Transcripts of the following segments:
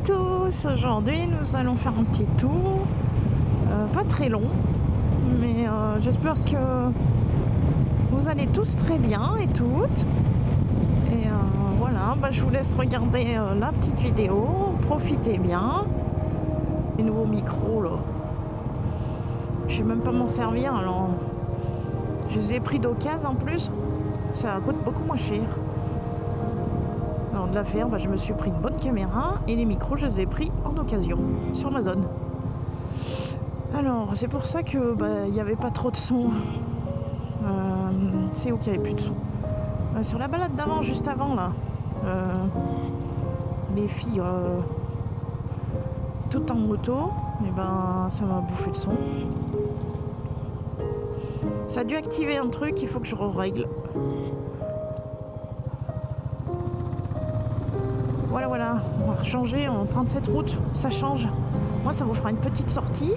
tous, aujourd'hui nous allons faire un petit tour, pas très long, mais j'espère que vous allez tous très bien et toutes. Et voilà, je vous laisse regarder la petite vidéo, profitez bien. Les nouveaux micros là, je sais même pas m'en servir, alors je les ai pris d'occasion en plus, ça coûte beaucoup moins cher. Alors de l'affaire, je me suis pris une bonne caméra et les micros je les ai pris en occasion sur Amazon. Alors c'est pour ça que il n'y avait pas trop de son. C'est où qu'il n'y avait plus de son, sur la balade d'avant, juste avant là, les filles toutes en moto, et ça m'a bouffé le son. Ça a dû activer un truc, il faut que je règle. Voilà, on va changer, on va prendre cette route, ça change. Moi, ça vous fera une petite sortie.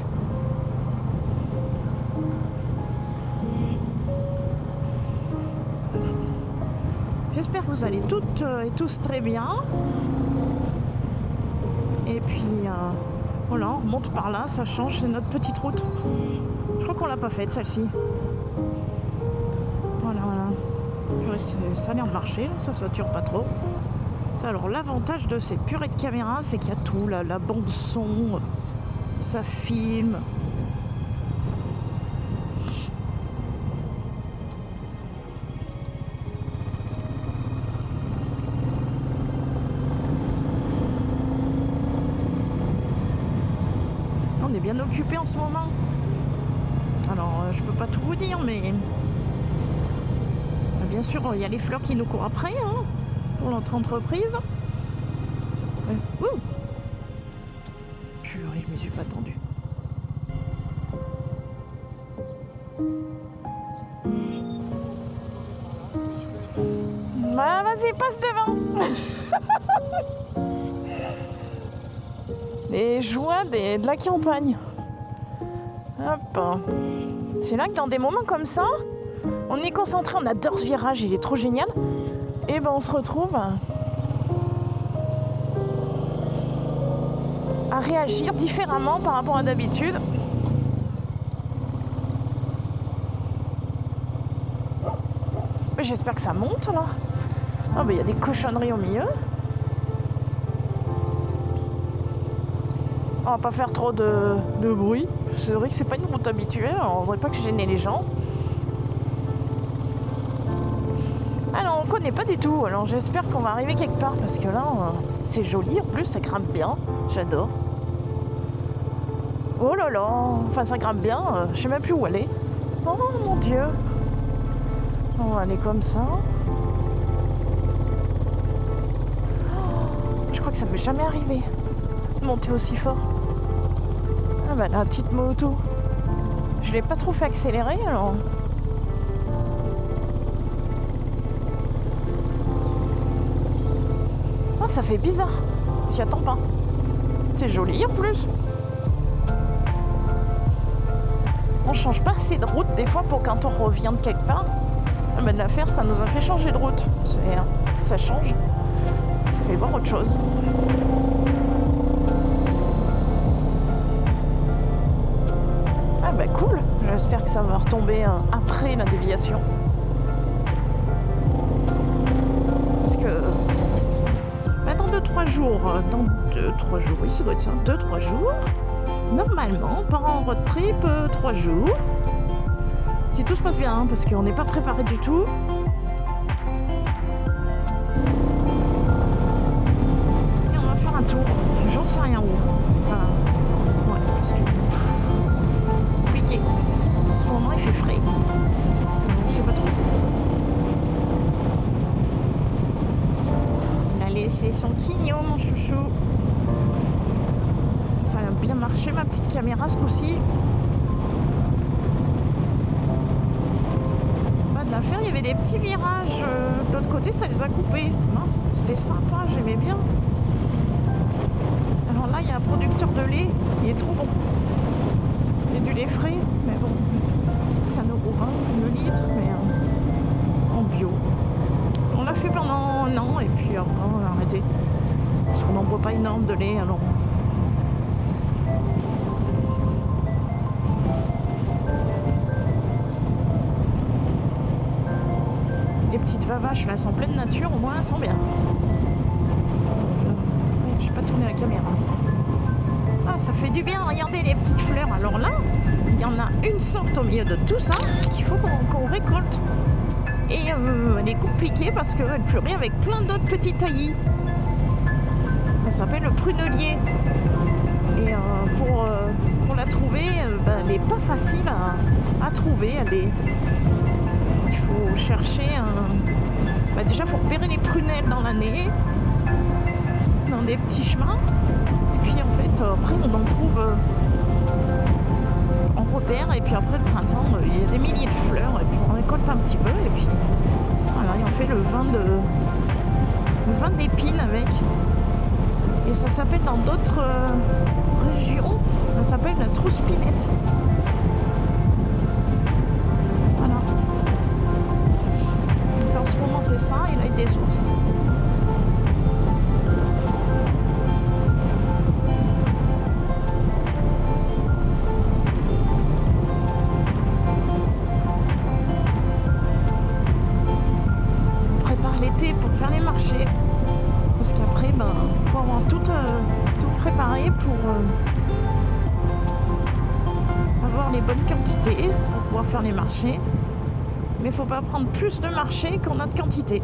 J'espère que vous allez toutes et tous très bien. Et puis, voilà, on remonte par là, ça change, c'est notre petite route. Je crois qu'on l'a pas faite, celle-ci. Voilà. Ça a l'air de marcher, là, ça sature pas trop. Alors l'avantage de ces purées de caméra, c'est qu'il y a tout, la bande son, ça filme. On est bien occupé en ce moment. Alors je peux pas tout vous dire, mais bien sûr il y a les fleurs qui nous courent après, hein, pour notre entreprise. Purée, je me suis pas tendue. Vas-y, passe devant. Les joies de la campagne. Hop. C'est là que dans des moments comme ça, on est concentré, on adore ce virage, il est trop génial. Et on se retrouve à réagir différemment par rapport à d'habitude. Mais j'espère que ça monte là. Il y a des cochonneries au milieu. On va pas faire trop de bruit. C'est vrai que c'est pas une route habituelle, alors on voudrait pas que gêner les gens. Alors on connaît pas du tout, alors j'espère qu'on va arriver quelque part parce que là c'est joli, en plus ça grimpe bien, j'adore. Oh là là, enfin ça grimpe bien, je sais même plus où aller. Oh mon dieu. On va aller comme ça. Je crois que ça m'est jamais arrivé de monter aussi fort. La petite moto. Je l'ai pas trop fait accélérer alors. Oh, ça fait bizarre. T'y attends pas. C'est joli en plus. On change pas assez de route des fois pour quand on revient de quelque part. De l'affaire, ça nous a fait changer de route. Ça change. Ça fait voir autre chose. Cool. J'espère que ça va retomber après la déviation. Parce que dans 2-3 jours, oui, ça doit être ça, 2-3 jours, normalement, on part en road trip 3 jours. Si tout se passe bien, parce qu'on n'est pas préparé du tout. Et on va faire un tour. J'en sais rien où. Parce que compliqué. En ce moment, il fait frais. Je sais pas trop. Il a laissé son quignon, mon chouchou. Ça a bien marché, ma petite caméra, ce coup-ci. De l'affaire, il y avait des petits virages. De l'autre côté, ça les a coupés. Mince, c'était sympa, j'aimais bien. Alors là, il y a un producteur de lait. Il est trop bon. Il y a du lait frais, mais bon, c'est 1,20 € le litre, mais en bio. On l'a fait pendant un an et puis après on a arrêté. Parce qu'on n'en boit pas énorme de lait, alors. Les petites vavaches, là, elles sont pleines nature, au moins elles sont bien. Je vais pas tourner la caméra. Ah, ça fait du bien, regardez les petites fleurs. Alors là, il y en a une sorte au milieu de tout ça qu'il faut qu'on récolte. Et elle est compliquée parce qu'elle fleurit avec plein d'autres petits taillis. Ça s'appelle le prunelier. Et pour la trouver, elle n'est pas facile à trouver. Il faut chercher déjà, il faut repérer les prunelles dans l'année, dans des petits chemins. Et puis en fait, après, on en trouve en repère. Et puis après, le printemps, il y a des milliers de fleurs. Et puis on récolte un petit peu. Et puis voilà, et on fait le vin d'épines avec. Et ça s'appelle dans d'autres régions, ça s'appelle la trousse-pinette. Voilà. Donc en ce moment c'est ça, et là il y a des ours. On prépare l'été pour faire les marchés. Parce qu'après, il faut avoir tout préparé pour avoir les bonnes quantités pour pouvoir faire les marchés. Mais il ne faut pas prendre plus de marchés qu'on a de quantité.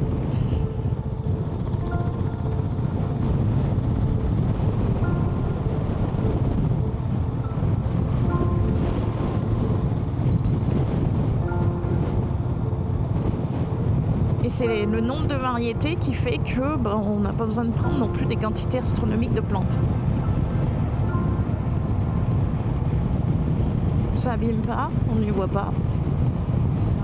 Et c'est le nombre de variétés qui fait que on n'a pas besoin de prendre non plus des quantités astronomiques de plantes. Ça abîme pas, on n'y voit pas. Ça...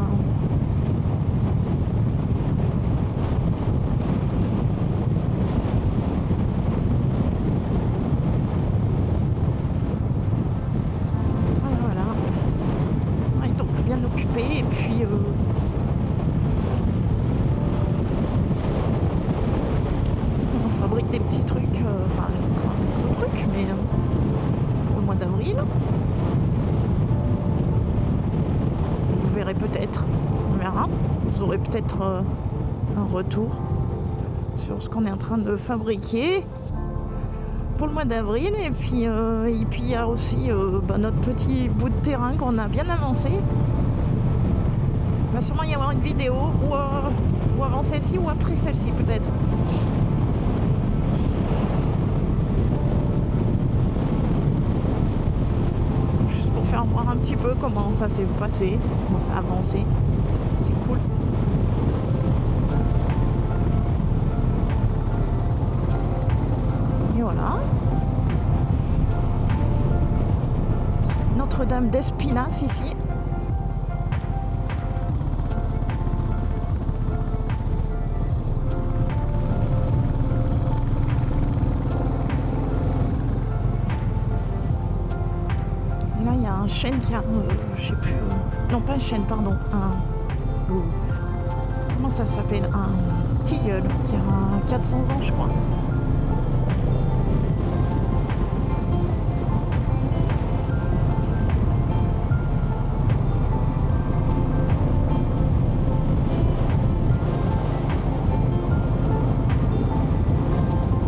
Voilà. Ouais, donc bien occupé et puis... des petits trucs, enfin un gros truc, mais pour le mois d'avril. Vous verrez peut-être, on verra. Vous aurez peut-être un retour sur ce qu'on est en train de fabriquer pour le mois d'avril. Et puis il y a aussi notre petit bout de terrain qu'on a bien avancé. Il va sûrement y avoir une vidéo ou avant celle-ci ou après celle-ci peut-être. Voir un petit peu comment ça s'est passé, comment ça a avancé. C'est cool. Et voilà. Notre-Dame d'Espinasse ici. Un chêne qui a, je sais plus, non pas un chêne, pardon, comment ça s'appelle, un tilleul qui a 400 ans je crois.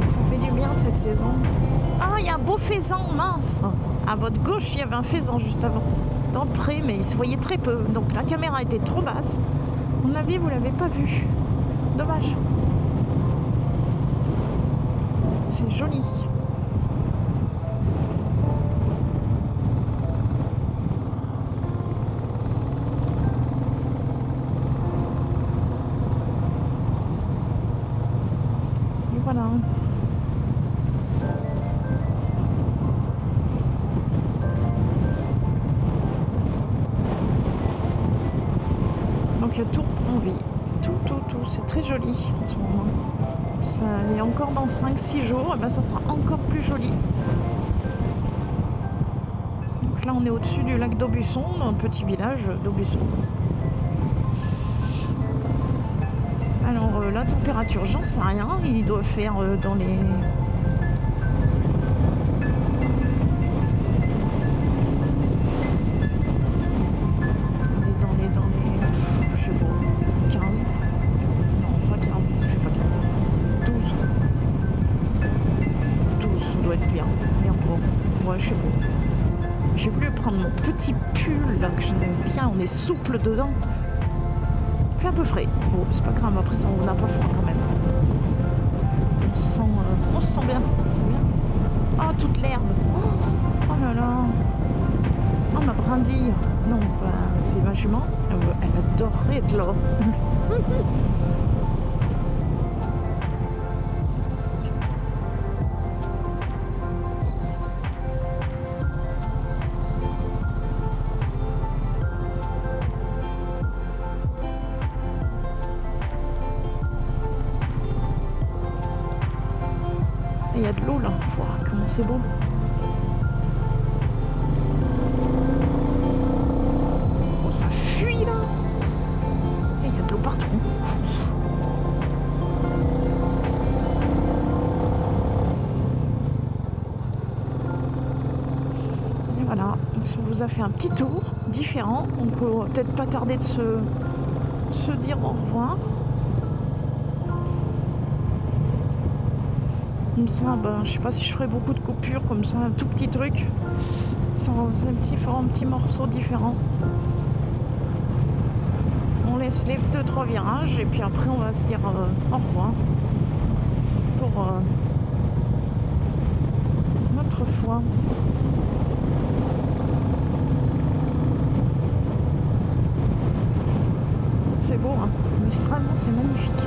Ça fait du bien cette saison. Ah, il y a un beau faisan, mince. À votre gauche, il y avait un faisan juste avant, dans le pré, mais il se voyait très peu. Donc la caméra était trop basse. À mon avis, vous l'avez pas vu. Dommage. C'est joli. Et voilà. Donc tout reprend vie. Tout, c'est très joli en ce moment. Ça, et encore dans 5-6 jours, et ça sera encore plus joli. Donc là on est au-dessus du lac d'Aubusson, dans le petit village d'Aubusson. Alors la température, j'en sais rien, il doit faire dans les être bien. Et encore, ouais, je sais pas. J'ai voulu prendre mon petit pull là que j'aime bien, on est souple dedans. Il fait un peu frais. Bon, c'est pas grave, après ça, on n'a pas froid quand même. On se sent bien, c'est bien. Oh, toute l'herbe. Oh là là. Oh, ma brindille. Non, bah, c'est ma jument. Elle adorerait être là. Il y a de l'eau là. Wow, comment c'est beau. Oh, ça fuit là. Et il y a de l'eau partout. Et voilà, donc ça vous a fait un petit tour différent. Donc on va peut-être pas tarder de se dire au revoir. Comme ça, ben, je sais pas si je ferai beaucoup de coupures comme ça, un tout petit truc. Sans un petit morceau différent. On laisse les 2-3 virages et puis après on va se dire au revoir pour une autre fois. C'est beau, hein, mais vraiment c'est magnifique.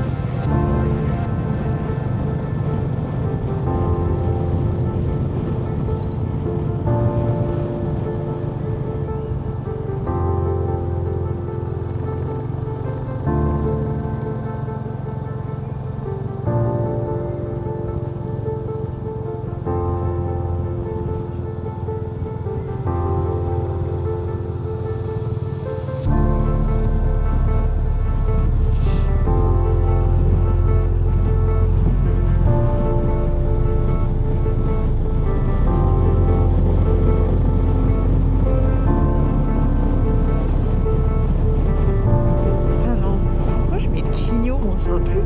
Ça va plus.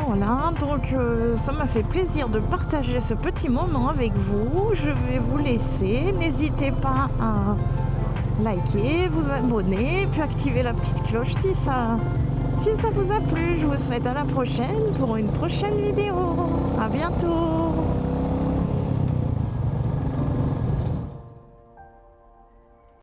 Voilà, donc ça m'a fait plaisir de partager ce petit moment avec vous. Je vais vous laisser. N'hésitez pas à liker, vous abonner, puis activer la petite cloche si ça vous a plu. Je vous souhaite à la prochaine pour une prochaine vidéo. À bientôt.